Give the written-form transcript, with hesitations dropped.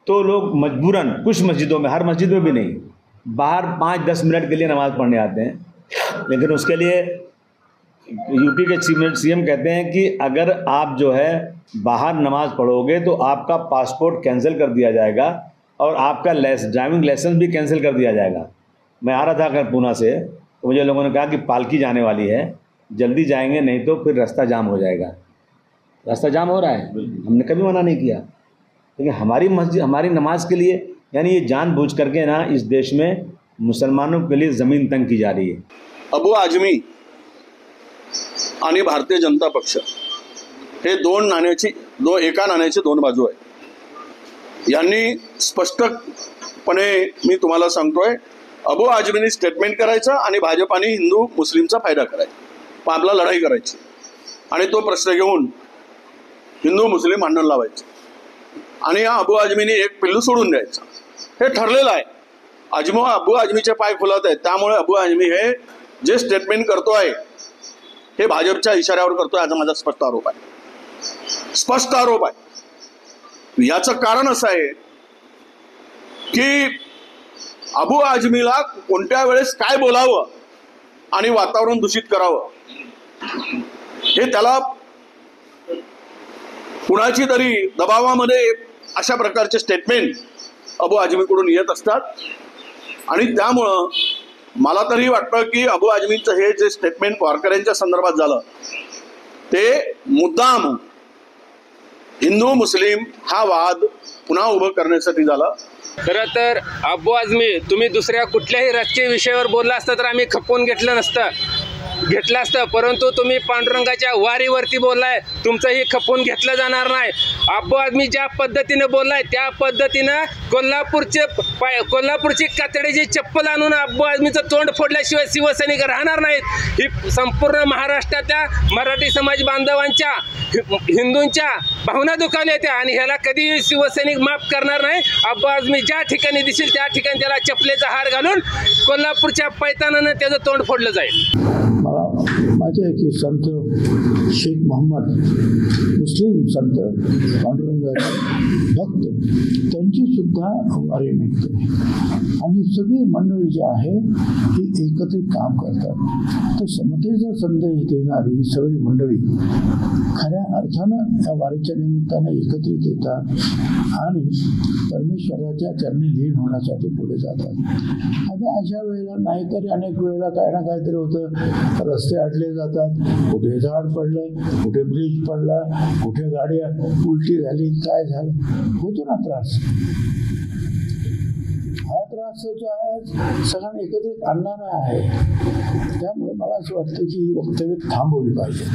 तो लोग मजबूरन कुछ मस्जिदों में, हर मस्जिद में भी नहीं, बाहर 5-10 मिनट के लिए नमाज़ पढ़ने आते हैं। लेकिन उसके लिए यूपी के सीएम कहते हैं कि अगर आप जो है बाहर नमाज़ पढ़ोगे तो आपका पासपोर्ट कैंसिल कर दिया जाएगा और आपका ड्राइविंग लाइसेंस भी कैंसिल कर दिया जाएगा। मैं आ रहा था अगर पूना से, तो मुझे लोगों ने कहा कि पालकी जाने वाली है, जल्दी जाएंगे नहीं तो फिर रास्ता जाम हो जाएगा। रास्ता जाम हो रहा है, हमने कभी मना नहीं किया, लेकिन हमारी मस्जिद, हमारी नमाज के लिए, यानी ये जानबूझ करके ना इस देश में मुसलमानों के लिए ज़मीन तंग की जा रही है। अबू आझमी आणि भारतीय जनता पक्ष हे एका नाण्याची दोन बाजू आहे। यांनी स्पष्टपणे मी तुम्हाला सांगतोय, अबू आझमीने स्टेटमेंट करायचं आणि भाजपाने हिंदू मुस्लिमचा फायदा करायचा, पण आपला लढाई करायची आणि तो प्रश्न घेऊन हिंदू मुस्लिम भांडण लावायचं आणि या अबू आझमीने एक पिल्लू सोडून द्यायचं, हे ठरलेलं आहे। अबू आझमीचे पाय फुलत आहेत, त्यामुळे अबू आझमी हे जे स्टेटमेंट करतोय हे भाजपच्या इशाऱ्यावर करतोय, असा माझा स्पष्ट आरोप आहे। स्पष्ट आरोप आहे। याचं कारण असं आहे की अबू आझमीला कोणत्या वेळेस काय बोलावं आणि वातावरण दूषित करावं हे त्याला कुणाची तरी दबावामध्ये अशा प्रकारचे स्टेटमेंट अबू आझमीकडून येत असतात आणि त्यामुळं मला तरी वाटतं की अबू आझमीचं हे जे स्टेटमेंट वारकऱ्यांच्या संदर्भात झालं ते मुद्दाम हिंदू मुस्लिम हा वाद पुन्हा उभं करण्यासाठी झालं। खरं तर अबू आझमी तुम्ही दुसऱ्या कुठल्याही राजकीय विषयावर बोलला असता तर आम्ही खपवून घेतलं असतं, परंतु तुम्ही पांडुरंगाच्या वारीवरती बोललाय, तुमचंही खपवून घेतलं जाणार नाही। अबू आझमी ज्या पद्धतीने बोललाय त्या पद्धतीनं कोल्हापूरची कातडीची चप्पल आणून अबू आझमीचं तोंड फोडल्याशिवाय शिवसैनिक राहणार नाहीत। ही संपूर्ण महाराष्ट्रातल्या मराठी समाज बांधवांच्या, हिंदूंच्या भावना दुखावल्या त्या आणि ह्याला कधी शिवसैनिक माफ करणार नाही। अबू आझमी ज्या ठिकाणी दिसेल त्या ठिकाणी त्याला चपलेचा हार घालून कोल्हापूरच्या पैतानानं त्याचं तोंड फोडलं जाईल। मला माझे की संत शेख मोहम्मद, मुस्लिम संत पांडुरंगाचे भक्त, त्यांची सुद्धा वारी निघते आणि सगळी मंडळी जी आहे ती एकत्रित काम करतात। तर समतेचा संदेश देणारी ही सगळी मंडळी खऱ्या अर्थानं या वारीच्या निमित्ताने एकत्रित येतात आणि परमेश्वराच्या चरणी लीन होण्यासाठी पुढे जातात। आता अशा वेळेला नाहीतरी अनेक वेळेला काय ना काहीतरी होतं, रस्ते अडले जातात, कुठे झाड पडलं, कुठे ब्रिज पडला, कुठे गाडी उलटी झाली, काय झालं, होतो ना त्रास। हा त्रास जो आहे सगळ्यांना एकत्रित आणणारा आहे, त्यामुळे मला असं वाटतं की ही वक्तव्य थांबवली पाहिजे।